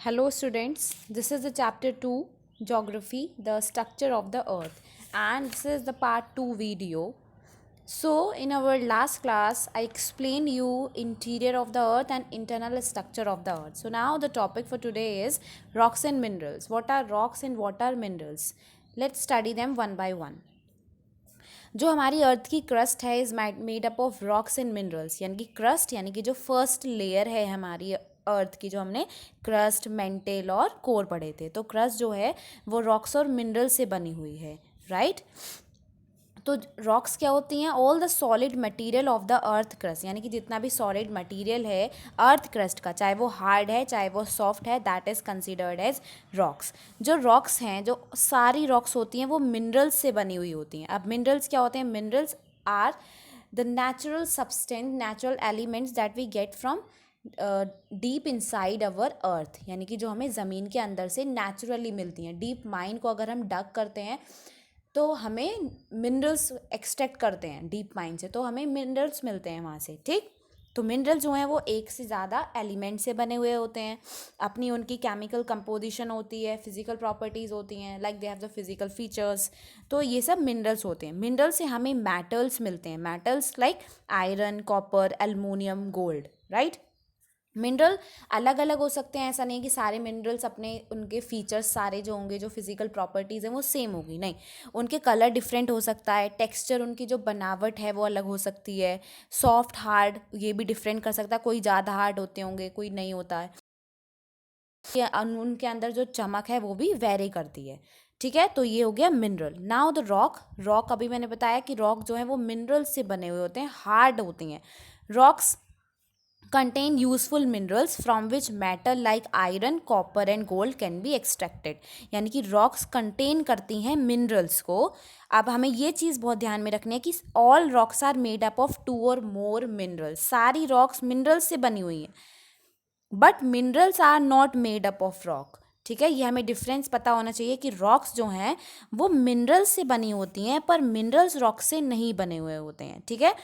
Hello students, this is the chapter 2 Geography, the structure of the earth, and this is the part 2 video. So in our last class I explained you interior of the earth and internal structure of the earth. So now the topic for today is rocks and minerals. What are rocks and what are minerals? Let's study them one by one. जो हमारी अर्थ की crust है is made up of rocks and minerals, यानी कि crust यानी कि जो first layer है हमारी अर्थ की, जो हमने क्रस्ट मेंटेल और कोर पढ़े थे, तो क्रस्ट जो है वो रॉक्स और मिनरल से बनी हुई है, राइट। तो रॉक्स क्या होती हैं? All the solid material of the earth crust, यानी कि जितना भी सॉलिड मटेरियल है अर्थ क्रस्ट का, चाहे वो हार्ड है चाहे वो सॉफ्ट है, that is considered as rocks. जो रॉक्स हैं, जो सारी रॉक्स होती हैं वो मिनरल्स से बनी हुई होती हैं। अब मिनरल्स क्या होते हैं? Minerals are the natural substance, natural elements that we get from deep inside our earth, यानी कि जो हमें ज़मीन के अंदर से नेचुरली मिलती हैं। डीप माइन को अगर हम डग करते हैं तो हमें मिनरल्स एक्सट्रैक्ट करते हैं डीप माइन से, तो हमें मिनरल्स मिलते हैं वहाँ से, ठीक। तो मिनरल जो हैं वो एक से ज़्यादा एलिमेंट से बने हुए होते हैं, अपनी उनकी केमिकल कंपोजिशन होती है, फिजिकल प्रॉपर्टीज़ होती हैं, like they have the physical features. तो ये सब मिनरल्स होते हैं। मिनरल से हमें मेटल्स मिलते हैं, metals like iron, copper, aluminium, gold, right. Mineral अलग अलग हो सकते हैं, ऐसा नहीं कि सारे मिनरल्स अपने उनके फीचर्स सारे जो होंगे, जो फिजिकल प्रॉपर्टीज़ हैं वो सेम होगी, नहीं। उनके कलर डिफरेंट हो सकता है, टेक्सचर उनकी जो बनावट है वो अलग हो सकती है, सॉफ्ट हार्ड ये भी डिफरेंट कर सकता है, कोई ज़्यादा हार्ड होते होंगे कोई नहीं होता है, उनके अंदर जो चमक है वो भी वेरी करती है, ठीक है। तो ये हो गया mineral. Now the rock. Rock अभी मैंने बताया कि रॉक जो है वो मिनरल से बने हुए होते हैं, हार्ड होती हैं। Rocks contain useful minerals from which metal like iron, copper and gold can be extracted, यानी कि रॉक्स कंटेन करती हैं मिनरल्स को। अब हमें ये चीज़ बहुत ध्यान में रखनी है कि all rocks are made up of 2 और मोर मिनरल्स, सारी रॉक्स मिनरल्स से बनी हुई हैं, but minerals are not made up of rock, ठीक है। ये हमें डिफरेंस पता होना चाहिए कि रॉक्स जो हैं वो मिनरल्स से बनी होती हैं पर मिनरल्स रॉक से नहीं बने हुए होते हैं, ठीक है।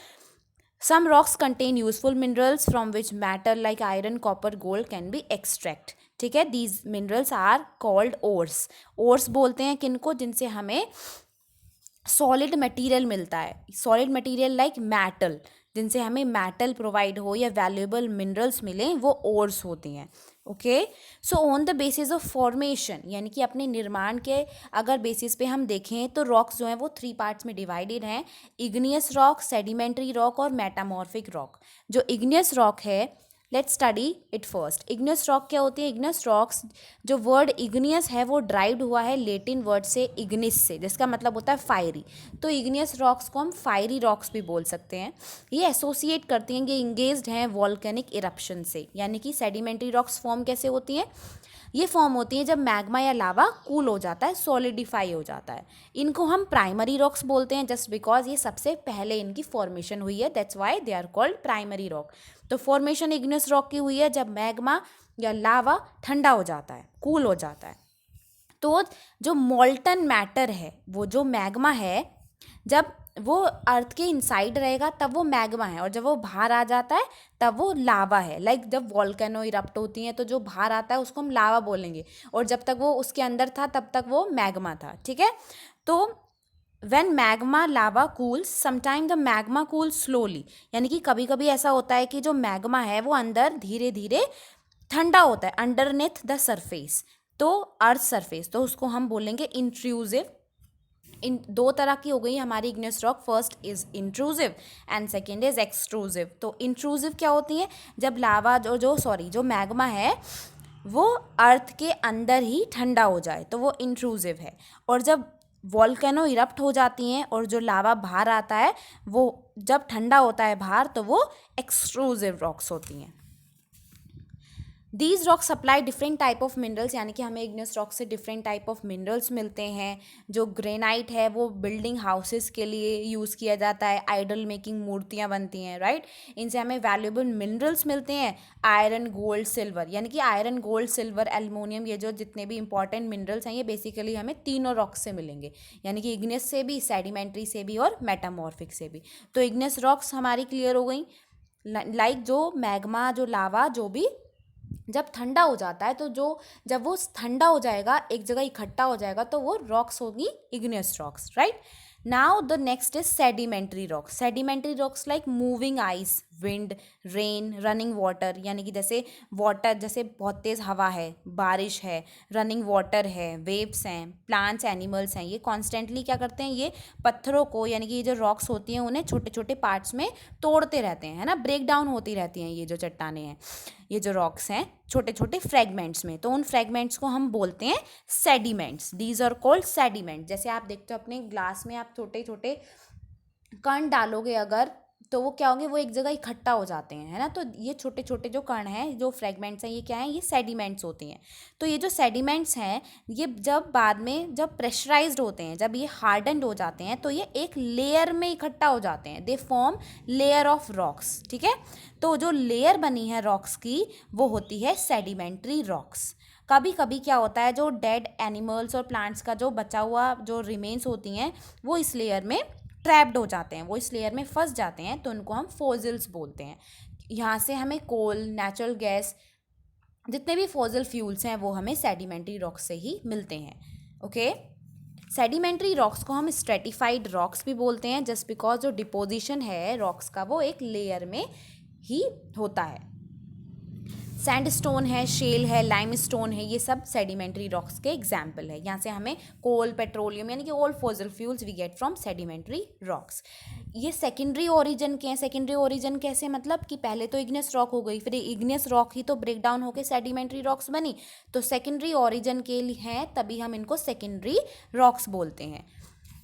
Some rocks contain useful minerals from which metal like iron, copper, gold can be extract, ठीक है। These minerals are called ores. Ores बोलते हैं किनको? जिनसे हमें सॉलिड मटेरियल मिलता है, सॉलिड मटेरियल लाइक मेटल, जिनसे हमें मेटल प्रोवाइड हो या वैल्यूएबल मिनरल्स मिलें, वो ओर्स होती हैं, okay. So on the basis of formation, यानी कि अपने निर्माण के अगर बेसिस पे हम देखें तो रॉक्स जो हैं वो 3 पार्ट्स में डिवाइडेड हैं, इग्नियस रॉक, सेडिमेंट्री रॉक और मेटामॉर्फिक रॉक। जो इग्नियस रॉक है, let's study it first. Igneous rock क्या होती है? इग्नियस रॉक्स, जो वर्ड इग्नियस है वो ड्राइव्ड हुआ है लेटिन वर्ड से इग्निस से, जिसका मतलब होता है फायरी। तो इग्नियस रॉक्स को हम फायरी रॉक्स भी बोल सकते हैं। ये एसोसिएट करती हैं, ये इंगेज्ड हैं वॉल्केनिक इरप्शन से। यानी कि सेडिमेंट्री रॉक्स फॉर्म कैसे होती हैं? ये फॉर्म होती हैं जब मैग्मा या लावा कूल हो जाता है, सॉलिडिफाई हो जाता है। इनको हम प्राइमरी रॉक्स बोलते हैं जस्ट बिकॉज ये सबसे पहले इनकी फॉर्मेशन हुई है, that's why they are called primary rock. तो फॉर्मेशन इग्नियस रॉक की हुई है जब मैग्मा या लावा ठंडा हो जाता है, कूल हो जाता है। तो जो मोल्टन मैटर है, वो जो मैग्मा है, जब वो अर्थ के इनसाइड रहेगा तब वो मैग्मा है, और जब वो बाहर आ जाता है तब वो लावा है। लाइक जब वॉल्केनो इरप्ट होती हैं तो जो बाहर आता है उसको हम लावा बोलेंगे, और जब तक वो उसके अंदर था तब तक वो मैग्मा था, ठीक है। तो when magma lava cools, sometime the magma cools slowly, यानी कि कभी कभी ऐसा होता है कि जो मैग्मा है वो अंदर धीरे धीरे ठंडा होता है, अंडरनेथ द सरफेस, तो अर्थ सरफेस, तो उसको हम बोलेंगे इंट्रूसिव। इन 2 तरह की हो गई हमारी igneous rock, first is intrusive and second is extrusive. तो इंट्रूसिव क्या होती है? जब लावा जो मैग्मा है वो अर्थ के अंदर ही ठंडा हो जाए तो वो इंट्रूसिव है, और जब वॉल्केनो इरप्ट हो जाती हैं और जो लावा बाहर आता है वो जब ठंडा होता है बाहर, तो वो एक्सट्रूसिव रॉक्स होती हैं। These rock supply different type of minerals, यानी कि हमें इग्नियस रॉक से डिफरेंट टाइप ऑफ मिनरल्स मिलते हैं। जो ग्रेनाइट है वो बिल्डिंग हाउसेस के लिए यूज़ किया जाता है, आइडल मेकिंग मूर्तियाँ बनती हैं, राइट। इनसे हमें वैल्यूएबल मिनरल्स मिलते हैं, आयरन, गोल्ड, सिल्वर, यानी कि आयरन, गोल्ड, सिल्वर, एल्युमिनियम, ये जो जितने भी इंपॉर्टेंट मिनरल्स हैं ये बेसिकली हमें तीनों रॉक से मिलेंगे, यानी कि इग्नियस से भी, सेडिमेंट्री से भी और मेटामॉर्फिक से भी। तो इग्नियस रॉक्स हमारी क्लियर हो गई, लाइक जो मैग्मा, जो लावा, जो भी जब ठंडा हो जाता है तो जब वो ठंडा हो जाएगा, एक जगह इकट्ठा हो जाएगा, तो वो रॉक्स होगी, igneous rocks, right. Now the next is sedimentary rocks. Sedimentary rocks like moving ice, wind, rain, running water, यानी कि जैसे वाटर, जैसे बहुत तेज़ हवा है, बारिश है, रनिंग वाटर है, वेव्स हैं, प्लांट्स, एनिमल्स हैं, ये कॉन्स्टेंटली क्या करते हैं, ये पत्थरों को, यानी कि ये जो रॉक्स होती हैं उन्हें छोटे छोटे पार्ट्स में तोड़ते रहते हैं, है ना, ब्रेक डाउन होती रहती हैं ये जो चट्टानें हैं, ये जो रॉक्स हैं छोटे छोटे फ्रेगमेंट्स में, तो उन फ्रेगमेंट्स को हम बोलते हैं sediments. These are called sediment. जैसे आप देखते हो अपने ग्लास में आप छोटे छोटे कण डालोगे अगर, तो वो क्या होंगे, वो एक जगह इकट्ठा हो जाते हैं, है ना। तो ये छोटे छोटे जो कण हैं, जो फ्रेगमेंट्स हैं, ये क्या हैं, ये सेडिमेंट्स होती हैं। तो ये जो सेडिमेंट्स हैं, ये जब बाद में जब प्रेशराइज्ड होते हैं, जब ये हार्डन्ड हो जाते हैं, तो ये एक लेयर में इकट्ठा हो जाते हैं, they form layer of rocks, ठीक है। तो जो लेयर बनी है रॉक्स की, वो होती है सेडिमेंट्री रॉक्स। कभी कभी क्या होता है, जो डेड एनिमल्स और प्लांट्स का जो बचा हुआ जो रिमेन्स होती हैं, वो इस लेयर में ट्रैप्ड हो जाते हैं, वो इस लेयर में फंस जाते हैं, तो उनको हम फॉसिल्स बोलते हैं। यहाँ से हमें कोल, नेचुरल गैस, जितने भी फॉसिल फ्यूल्स हैं, वो हमें सेडिमेंट्री रॉक्स से ही मिलते हैं, ओके। सेडिमेंट्री रॉक्स को हम स्ट्रेटिफाइड रॉक्स भी बोलते हैं, जस्ट बिकॉज जो डिपोजिशन है रॉक्स का, वो एक लेयर में ही होता है। सैंडस्टोन है, शेल है, लाइमस्टोन है, ये सब सेडिमेंट्री रॉक्स के एग्जाम्पल है। यहाँ से हमें कोल, पेट्रोलियम, यानी कि all fossil fuels we get from sedimentary rocks. ये सेकेंडरी ओरिजिन के हैं। सेकेंडरी ओरिजिन कैसे, मतलब कि पहले तो इग्नियस रॉक हो गई, फिर इग्नियस रॉक ही तो ब्रेक डाउन होकर सेडिमेंट्री रॉक्स बनी, तो सेकेंडरी ओरिजिन के लिए हैं, तभी हम इनको सेकेंडरी रॉक्स बोलते हैं।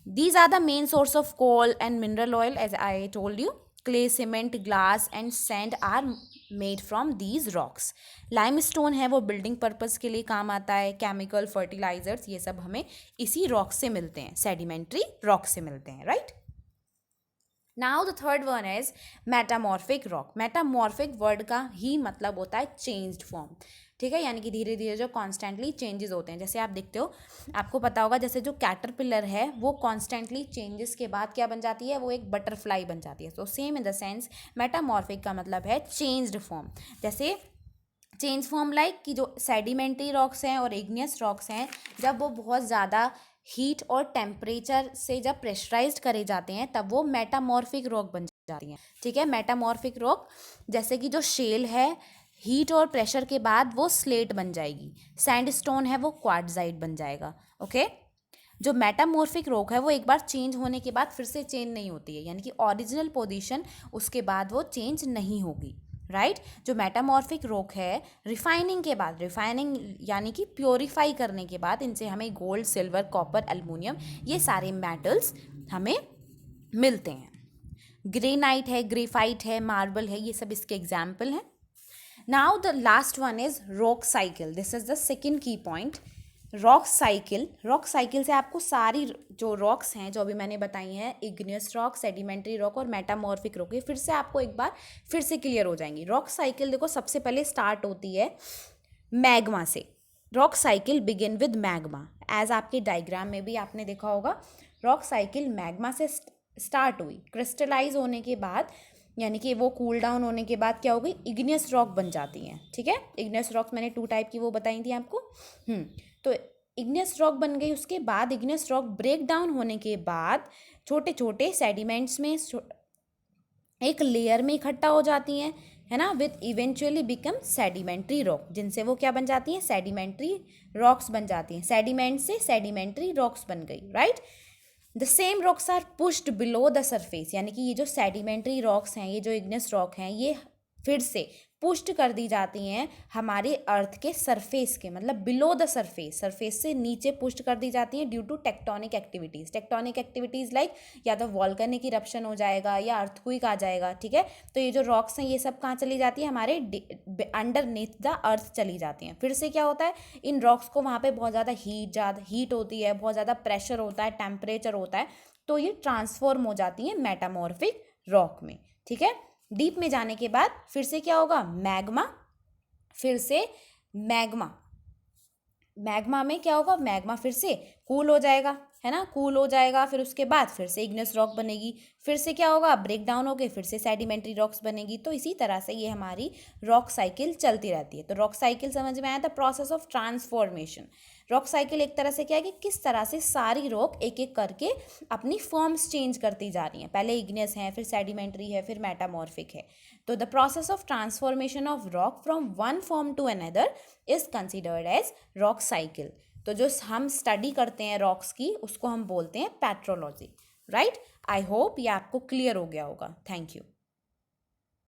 These are the main source of coal and mineral oil, as I told you. Clay, cement, glass and sand are made from these rocks. Limestone है, वो building purpose के लिए काम आता है, chemical, fertilizers, ये सब हमें इसी rock से मिलते हैं, sedimentary rock से मिलते हैं, right? Now the third one is metamorphic rock. Metamorphic word का ही मतलब होता है changed form, ठीक है, यानी कि धीरे धीरे जो कॉन्स्टेंटली चेंजेस होते हैं। जैसे आप देखते हो, आपको पता होगा, जैसे जो कैटरपिलर है वो कॉन्स्टेंटली चेंजेस के बाद क्या बन जाती है, वो एक बटरफ्लाई बन जाती है। तो same in the sense metamorphic का मतलब है चेंज्ड फॉर्म। जैसे चेंज फॉर्म लाइक कि जो सेडिमेंट्री रॉक्स हैं और इग्नियस रॉक्स हैं, जब वो बहुत ज़्यादा हीट और टेम्परेचर से जब प्रेशराइज्ड करे जाते हैं, तब वो मेटामॉर्फिक रॉक बन जाती हैं, ठीक है। मेटामॉर्फिक रॉक, जैसे कि जो शेल है, हीट और प्रेशर के बाद वो स्लेट बन जाएगी। सैंडस्टोन है, वो क्वार्ट्जाइट बन जाएगा, ओके। जो मेटामॉर्फिक रॉक है, वो एक बार चेंज होने के बाद फिर से चेंज नहीं होती है, यानी कि ओरिजिनल पोजीशन उसके बाद वो चेंज नहीं होगी, राइट। जो मेटामॉर्फिक रॉक है, रिफाइनिंग के बाद, रिफाइनिंग यानी कि प्योरीफाई करने के बाद, इनसे हमें गोल्ड, सिल्वर, कॉपर, एल्युमिनियम, ये सारे मेटल्स हमें मिलते हैं। ग्रेनाइट है, ग्रेफाइट है, मार्बल है, ये सब इसके एग्जाम्पल हैं। Now the last one is rock cycle. This is the second key point. Rock cycle से आपको सारी जो रॉक्स हैं, जो अभी मैंने बताई हैं, इग्नियस रॉक, सेडिमेंट्री रॉक और मेटामॉर्फिक रॉक, ये फिर से आपको एक बार फिर से क्लियर हो जाएंगी। रॉक साइकिल देखो, सबसे पहले स्टार्ट होती है मैग्मा से। Rock cycle begin with magma, as आपके डायग्राम में भी आपने देखा होगा। रॉक साइकिल मैग्मा से स्टार्ट हुई, क्रिस्टलाइज होने के बाद, यानी कि वो कूल डाउन होने के बाद क्या हो गई, इग्नियस रॉक बन जाती हैं, ठीक है। इग्नियस रॉक्स मैंने 2 टाइप की वो बताई थी आपको। तो इग्नियस रॉक बन गई, उसके बाद इग्नियस रॉक ब्रेक डाउन होने के बाद छोटे छोटे सेडिमेंट्स में एक लेयर में इकट्ठा हो जाती हैं, है ना, with eventually become sedimentary rock, जिनसे वो क्या बन जाती हैं, सेडिमेंट्री रॉक्स बन जाती हैं। सेडिमेंट से सेडिमेंट्री रॉक्स बन गई, right. The same rocks are pushed below the surface, यानी कि ये जो सेडिमेंट्री रॉक्स हैं, ये जो इग्नियस रॉक हैं, ये फिर से पुश्ड कर दी जाती हैं हमारे अर्थ के सरफेस के, मतलब बिलो द सरफेस, सरफेस से नीचे पुश्ड कर दी जाती हैं due to tectonic activities like या तो वॉल्केनिक इरप्शन हो जाएगा या अर्थक्वेक आ जाएगा, ठीक है। तो ये जो रॉक्स हैं, ये सब कहाँ चली जाती है, हमारे अंडरनीथ द अर्थ चली जाती हैं। फिर से क्या होता है, इन रॉक्स को वहाँ पे बहुत ज़्यादा हीट होती है, बहुत ज़्यादा प्रेशर होता है, टेम्परेचर होता है, तो ये ट्रांसफॉर्म हो जाती हैं मेटामॉर्फिक रॉक में, ठीक है। डीप में जाने के बाद फिर से क्या होगा, मैग्मा, फिर से मैग्मा में क्या होगा, मैग्मा फिर से कूल हो जाएगा, है ना, कूल हो जाएगा, फिर उसके बाद फिर से इग्नियस रॉक बनेगी, फिर से क्या होगा, ब्रेक डाउन होके फिर से सेडिमेंट्री रॉक्स बनेगी। तो इसी तरह से ये हमारी रॉक साइकिल चलती रहती है। तो रॉक साइकिल समझ में आया था, process of transformation. Rock cycle एक तरह से क्या है कि किस तरह से सारी रॉक एक एक करके अपनी फॉर्म्स चेंज करती जा रही हैं, पहले इग्नियस है, फिर सेडिमेंट्री है, फिर मेटामॉर्फिक है। तो the process of transformation of rock from one form to another is considered as rock cycle. तो जो हम स्टडी करते हैं रॉक्स की, उसको हम बोलते हैं पेट्रोलॉजी, राइट। आई होप ये आपको क्लियर हो गया होगा। Thank you.